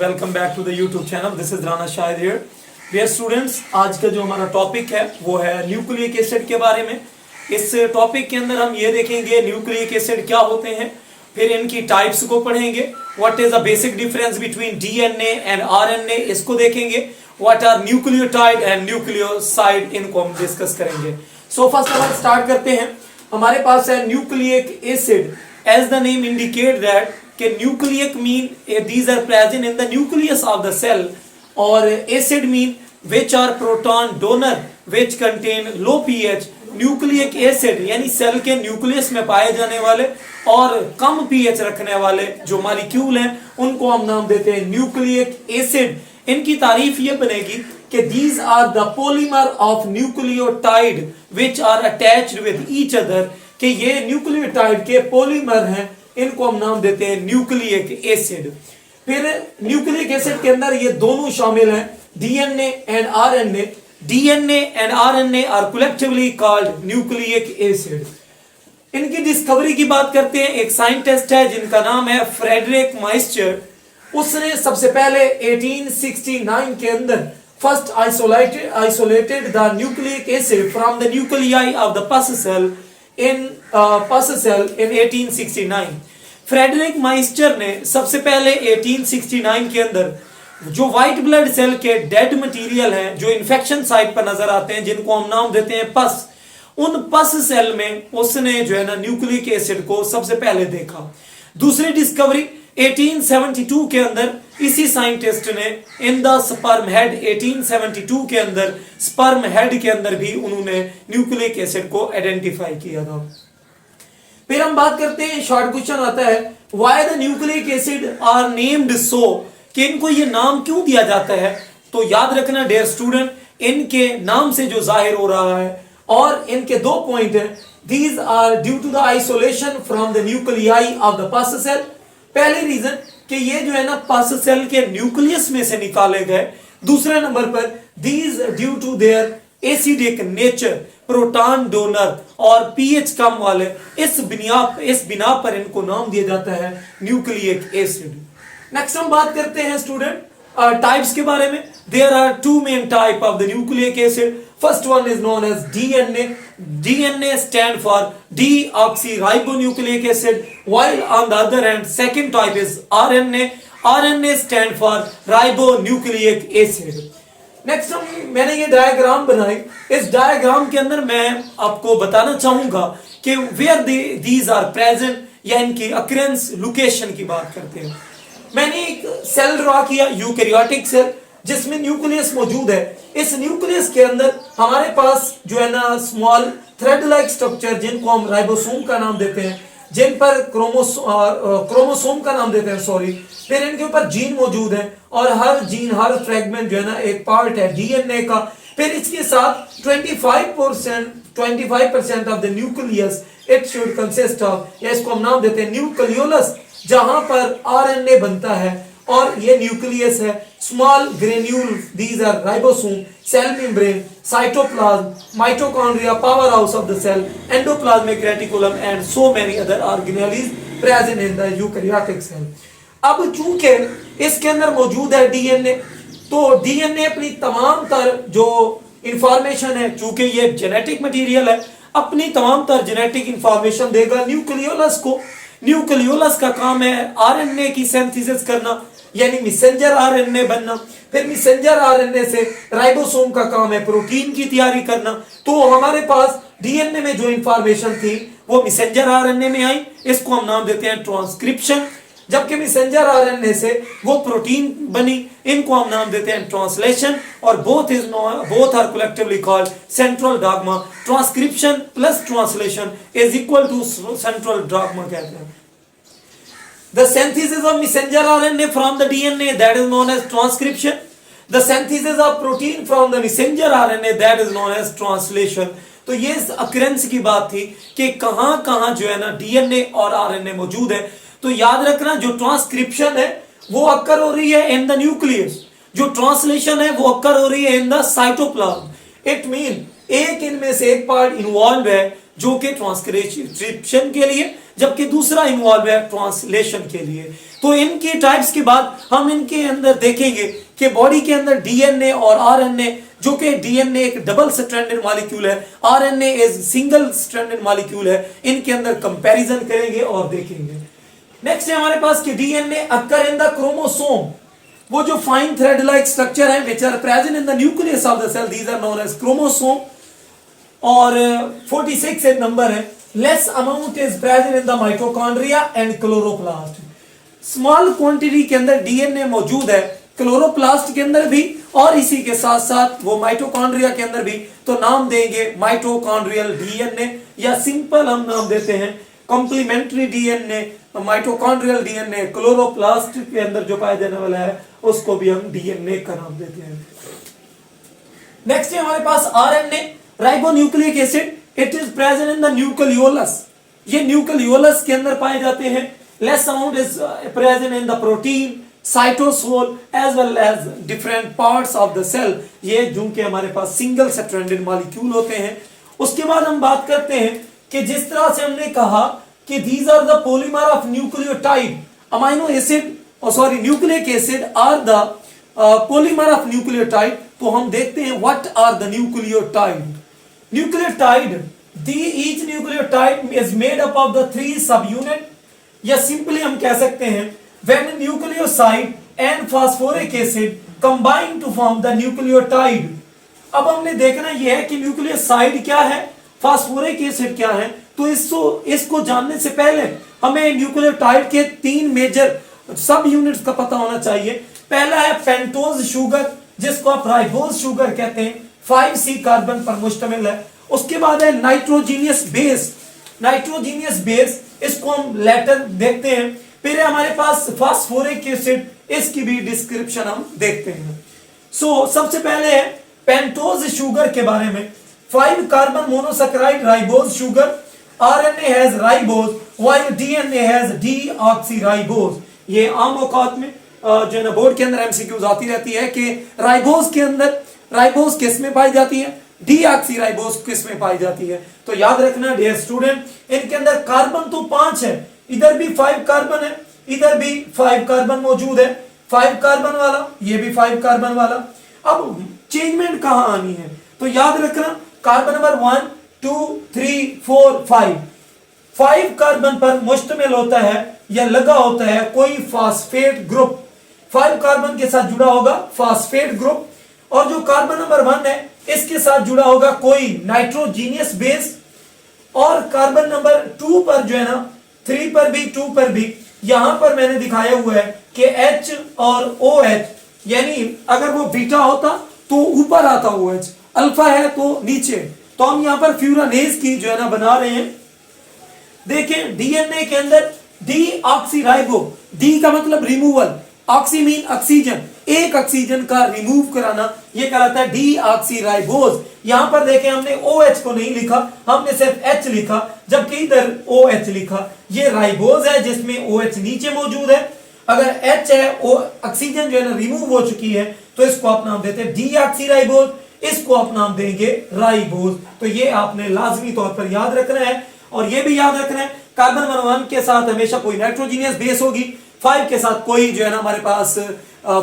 Welcome back to the YouTube channel. This is Rana Shahid here. Dear students, आज का जो हमारा टॉपिक है वो है न्यूक्लिक एसिड के बारे में। इस टॉपिक के अंदर हम ये देखेंगे न्यूक्लिक एसिड क्या होते हैं, फिर इनकी टाइप्स को पढ़ेंगे, what is the basic difference between DNA and RNA इसको देखेंगे, what are nucleotide and nucleoside इनको हम डिस्कस करेंगे। So first of all start करते हैं। हमारे पास है nucleic acid. As the name indicate that कि nucleic mean these are present in the nucleus of the cell, और acid mean which are proton donor which contain low pH। Nucleic acid यानी cell के nucleus में पाए जाने वाले और कम pH रखने वाले जो मॉलिक्यूल हैं उनको हम नाम देते हैं न्यूक्लियक एसिड। इनकी तारीफ ये बनेगी कि these are the polymer of nucleotide which are attached with each other, कि ये न्यूक्लियोटाइड के पॉलीमर हैं, इनको हम नाम देते हैं न्यूक्लिक एसिड। फिर न्यूक्लिक एसिड के अंदर ये दोनों शामिल हैं, DNA and RNA. DNA and RNA are collectively called nucleic acid. इनकी डिस्कवरी की बात करते हैं। एक साइंटिस्ट है जिनका नाम है फ्रेडरिक माइस्टर। उसने सबसे पहले 1869 के अंदर first isolated the nucleic acid from the nuclei of the pus cell in 1869। Friedrich Miescher ने सबसे पहले 1869 के अंदर जो व्हाइट ब्लड सेल के डेड मटेरियल हैं जो इन्फेक्शन साइट पर नजर आते हैं, जिनको हम नाम देते हैं पस, उन पस सेल में उसने जो है ना न्यूक्लिक एसिड को सबसे पहले देखा। दूसरी डिस्कवरी 1872 के अंदर इसी साइंटिस्ट ने इन द स्पर्म हेड, 1872 के अंदर स्पर्म हेड के अंदर भी उन्होंने न्यूक्लिक एसिड को आइडेंटिफाई किया था। फिर हम बात करते हैं, शॉर्ट क्वेश्चन आता है, why the nucleic acid are named so, कि इनको ये नाम क्यों दिया जाता है। तो याद रखना डियर स्टूडेंट, इनके नाम से जो जाहिर हो रहा है और इनके दो पॉइंट है, these are due to the isolation from the nuclei of the pus cell. पहले रीजन कि ये जो है ना पस सेल के न्यूक्लियस में से निकाले गए। दूसरे नंबर पर these due to their acidic nature, proton donor और पीएच कम वाले, इस बिना पर इनको नाम दिया जाता है न्यूक्लिक एसिड। नेक्स्ट हम बात करते हैं स्टूडेंट टाइप्स के बारे में। There are two main type of the nucleic acid. First one is known as DNA. DNA stand for deoxyribonucleic acid, while on the other hand second type is RNA. RNA stand for ribonucleic acid. Next मैंने ये diagram बनाई। इस diagram के अंदर मैं आपको बताना चाहूंगा कि वेयर दीज आर प्रेजेंट या इनकी अक्रेंस लोकेशन की बात करते हैं। मैंने एक सेल ड्रॉ किया, यूकैरियोटिक सेल, जिसमें न्यूक्लियस मौजूद है। इस न्यूक्लियस के अंदर हमारे पास जो है ना स्मॉल थ्रेड लाइक स्ट्रक्चर, जिनको हम राइबोसोम का नाम देते हैं, जिन पर क्रोमोसोम का नाम देते हैं, सॉरी। फिर इनके ऊपर जीन मौजूद है और हर जीन, हर फ्रेगमेंट जो है ना एक पार्ट है डीएनए का। फिर इसके साथ 25% of the nucleus it should consist of, या इसको हम नाम देते हैं न्यूक्लियोलस, जहां पर आरएनए बनता है। और ये न्यूक्लियस है, small granule, these are ribosome, cell membrane, cytoplasm, mitochondria, power house of the cell, endoplasmic reticulum and so many other organelles present in the eukaryotic cell. अब चूंकि इसके अंदर मौजूद है डीएनए, तो डीएनए अपनी तमाम तर जो इंफॉर्मेशन है, चूंकि ये जेनेटिक मटेरियल है, अपनी तमाम तर जेनेटिक इंफॉर्मेशन देगा न्यूक्लियोलस को। न्यूक्लियोलस का काम है आरएनए की सिंथेसिस करना, यानी मैसेंजर आरएनए बनना। फिर मैसेंजर आरएनए से राइबोसोम का काम है प्रोटीन की तैयारी करना। तो हमारे पास डीएनए में जो इंफॉर्मेशन थी वो मैसेंजर आरएनए में आई, इसको हम नाम देते हैं ट्रांसक्रिप्शन। जबकि मैसेंजर आरएनए से वो प्रोटीन बनी, इनको हम नाम देते हैं ट्रांसलेशन। और both are collectively called central dogma. Transcription plus translation is equal to central dogma कहते हैं। The synthesis of messenger RNA from the DNA, that is known as transcription. The synthesis of protein from the messenger RNA, that is known as translation. तो ये occurrences की बात थी कि कहां जो है ना डीएनए और आरएनए मौजूद है। तो याद रखना, जो ट्रांसक्रिप्शन है वो अक्कर हो रही है इन द न्यूक्लियस, जो ट्रांसलेशन है वो अक्कर हो रही है in the cytoplasm. It mean एक इनमें से एक पार्ट इन्वॉल्व है जो कि ट्रांसक्रिप्शन के लिए, जबकि दूसरा इन्वॉल्व है ट्रांसलेशन के लिए। तो इनके टाइप्स के बाद हम इनके अंदर देखेंगे कि बॉडी के अंदर डीएनए और आरएनए, जो कि डीएनए एक डबल स्ट्रैंडेड मॉलिक्यूल है, RNA is single stranded molecule है, इनके अंदर कंपैरिजन करेंगे और देखेंगे। नेक्स्ट है हमारे पास कि DNA occur in the chromosome, वो जो फाइन थ्रेड लाइक स्ट्रक्चर है which are present in the nucleus of the cell, these are known as chromosome. और 46 एक नंबर है, less amount is present in the mitochondria and chloroplast. Small quantity के अंदर DNA मौजूद है chloroplast के अंदर भी, और इसी के साथ साथ वो माइटोकॉन्ड्रिया के अंदर भी। तो नाम देंगे माइटोकॉन्ड्रियल डीएनए, या सिंपल हम नाम देते हैं complementary DNA, mitochondrial DNA. Chloroplast के अंदर जो पाया जाने वाला है उसको भी हम डीएनए का नाम देते हैं। नेक्स्ट है हमारे पास RNA, ribonucleic acid, it is present in the nucleolus. ये न्यूक्लियोलस के अंदर पाए जाते हैं। Less amount is present in the protein, cytosol as well as different parts of the cell, ये जो कि हमारे पास सिंगल स्ट्रैंडेड मॉलिक्यूल होते हैं। उसके बाद हम बात करते हैं कि जिस तरह से हमने कहा कि these are the polymer of nucleotide, amino acid nucleic acid are the polymer of nucleotide। तो हम देखते हैं what are the nucleotide। each nucleotide is made up of the 3 subunit, या simply हम कह सकते हैं when nucleoside and phosphoric acid combine to form the nucleotide। अब हमने देखना यह है कि न्यूक्लियोसाइड क्या है, फास्फोरिक एसिड क्या है। तो इसको जानने से पहले हमें न्यूक्लियोटाइड के 3 मेजर सब यूनिट्स का पता होना चाहिए। पहला है पेंटोज शुगर, जिसको आप राइबोज शुगर कहते हैं, 5C कार्बन पर मुश्तमिल है। उसके बाद है नाइट्रोजीनियस बेस, इसको हम लेटर देखते हैं। फिर है हमारे पास फास्फोरिक एसिड, इसकी भी डिस्क्रिप्शन हम देखते हैं। सबसे पहले है पेंटोज शुगर के बारे में। 5 carbon monosaccharide ribose sugar, RNA has ribose while DNA has deoxyribose। ये आम औकात में जो है ना बोर्ड के अंदर एमसीक्यूज आती रहती है कि राइबोज के अंदर राइबोज किस में पाई जाती है, डीऑक्सीराइबोज किस में पाई जाती है। तो याद रखना डियर स्टूडेंट, इनके अंदर कार्बन तो 5 है, इधर भी 5 कार्बन है, इधर भी 5 कार्बन मौजूद है, 5 कार्बन वाला, ये भी 5 कार्बन वाला। अब चेंजमेंट कहां आनी है, तो याद रखना कार्बन नंबर 1 2 3 4 5 कार्बन पर मुश्तमिल होता है या लगा होता है कोई फास्फेट ग्रुप। 5 कार्बन के साथ जुड़ा होगा फास्फेट ग्रुप, और जो कार्बन नंबर 1 है इसके साथ जुड़ा होगा कोई नाइट्रोजीनियस बेस। और कार्बन नंबर 2 पर जो है ना, 3 पर भी 2 पर भी यहां पर मैंने दिखाया हुआ है कि H और OH, यानी अगर वो बीटा होता तो ऊपर आता OH, अल्फा है तो नीचे। तो हम यहां पर फ्यूरानेज की जो है ना बना रहे हैं। देखें डीएनए के अंदर डीऑक्सीराइबो, डी का मतलब रिमूवल, ऑक्सी मीन ऑक्सीजन, एक ऑक्सीजन का रिमूव कराना, ये कहलाता है डीऑक्सीराइबोज। यहां पर देखें हमने OH को नहीं लिखा, हमने सिर्फ H लिखा, जबकि इधर OH लिखा। ये राइबोज है जिसमें OH नीचे मौजूद है। अगर H है, ऑक्सीजन जो है ना रिमूव हो चुकी है, तो इसको आप नाम देते हैं डीऑक्सीराइबोज, इसको आप नाम देंगे राइबोज। तो ये आपने लाजमी तौर पर याद रखना है। और ये भी याद रखना है कार्बन नंबर 1 के साथ हमेशा कोई नाइट्रोजीनियस बेस होगी, 5 के साथ कोई जो है ना हमारे पास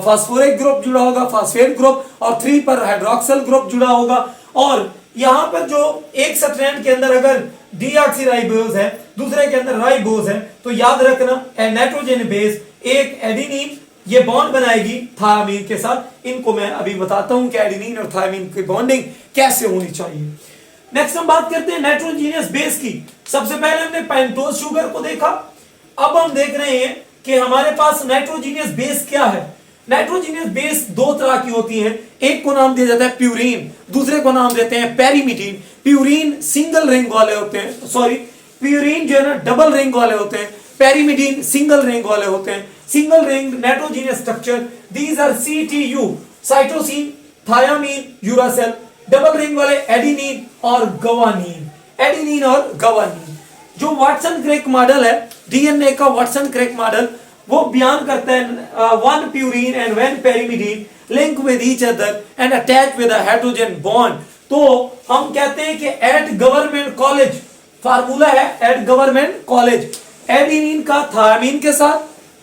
फास्फोरिक ग्रुप जुड़ा होगा, फास्फेट ग्रुप, और 3 पर हाइड्रोक्सिल ग्रुप जुड़ा होगा। और यहां पर जो एक स्ट्रैंड के अंदर अगर डीऑक्सीराइबोज है, दूसरे के अंदर राइबोज है, तो याद रखना नाइट्रोजन बेस एक एडेनिन ये बॉन्ड बनाएगी थायमीन के साथ। इनको मैं अभी बताता हूं कि एडेनिन और थायमीन की बॉन्डिंग कैसे होनी चाहिए। नेक्स्ट हम बात करते हैं नाइट्रोजीनियस बेस की। सबसे पहले हमने पेंटोज शुगर को देखा, अब हम देख रहे हैं कि हमारे पास नाइट्रोजीनियस बेस क्या है। नाइट्रोजीनियस बेस 2 तरह की होती हैं, एक को नाम दिया जाता है प्यूरीन, दूसरे को नाम देते हैं पेरीमिडीन। प्यूरीन सिंगल रिंग वाले होते हैं, प्यूरीन जो है ना डबल रिंग वाले होते हैं, पेरीमिडीन सिंगल रिंग वाले होते हैं। Single ring nitrogenous structure, these are CTU, cytosine, thymine, uracil. Double ring वाले एडेनिन और गवानीन। जो वाटसन क्रिक मॉडल है डीएनए का, वाटसन क्रिक मॉडल वो बयान करता है 1 purine and 1 pyrimidine link with each other and attach with a hydrogen bond तो हम कहते हैं कि एट गवर्नमेंट कॉलेज, फार्मूला है एट गवर्नमेंट कॉलेज, एडेनिन का थायामीन के साथ,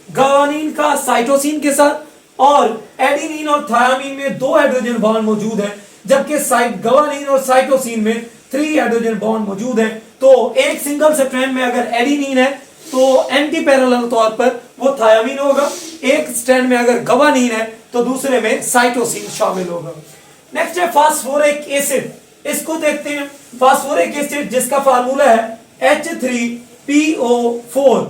गुआनिन का साइटोसिन के साथ, और एडेनिन और थायामीन में 2 हाइड्रोजन बॉन्ड मौजूद है, जबकि गुआनिन और साइटोसिन में 3 हाइड्रोजन बॉन्ड मौजूद है। तो एक सिंगल स्ट्रैंड में अगर एडेनिन है तो एंटी पैरेलल तौर पर वो थायामीन होगा, एक स्ट्रैंड में अगर गुआनिन है तो दूसरे में साइटोसिन शामिल होगा। नेक्स्ट है फास्फोरिक एसिड, इसको देखते हैं। फास्फोरिक एसिड जिसका फार्मूला है H3PO4,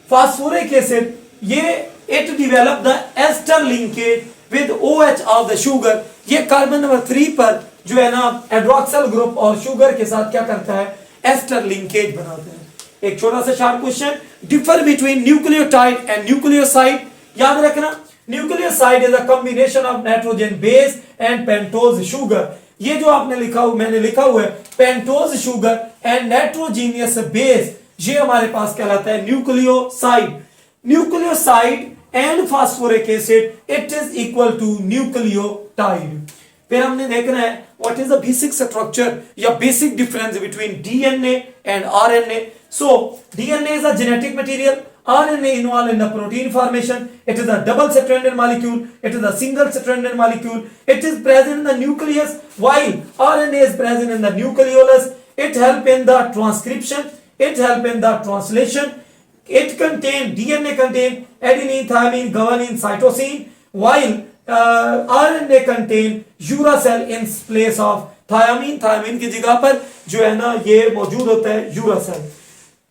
फास्फोरिक एसिड, ये it develop the ester linkage with OH of the sugar, ये कार्बन नंबर 3 पर जो है ना हाइड्रोक्सिल ग्रुप और शुगर के साथ क्या करता है, एस्टर लिंकेज बनाते हैं। एक छोटा सा short question, differ between nucleotide and nucleoside, याद रखना nucleoside is a combination of nitrogen base and pentose sugar, ये जो आपने लिखा हुआ, मैंने लिखा हुआ है pentose sugar and nitrogenous base, ये हमारे पास कहलाता है nucleoside. Nucleoside and phosphoric acid it is equal to nucleotide. फिर हमने देखना है what is the basic structure या basic difference between DNA and RNA. So DNA is a genetic material, RNA involved in the protein formation. It is a double-stranded molecule. It is a single-stranded molecule. It is present in the nucleus, while RNA is present in the nucleolus. It helps in the transcription. It helps in the translation. It contains DNA contain adenine, thymine, guanine, cytosine, while RNA contain uracil in place of thiamine. Thiamine की जगह पर जो है ना ये मौजूद होता है uracil.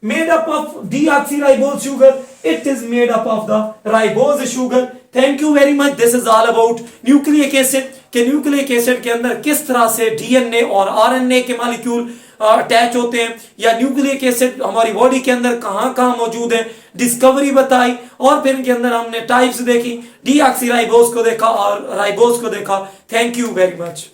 Made up of deoxyribose sugar, it is made up of the ribose sugar. Thank you very much. This is all about nucleic acid कि न्यूक्लिक एसिड के अंदर किस तरह से डीएनए और आरएनए के मॉलिक्यूल अटैच होते हैं, या न्यूक्लिक एसिड हमारी बॉडी के अंदर कहां कहां मौजूद है, डिस्कवरी बताई, और फिर इनके अंदर हमने टाइप्स देखी, डीऑक्सीराइबोज को देखा और राइबोज को देखा। Thank you very much.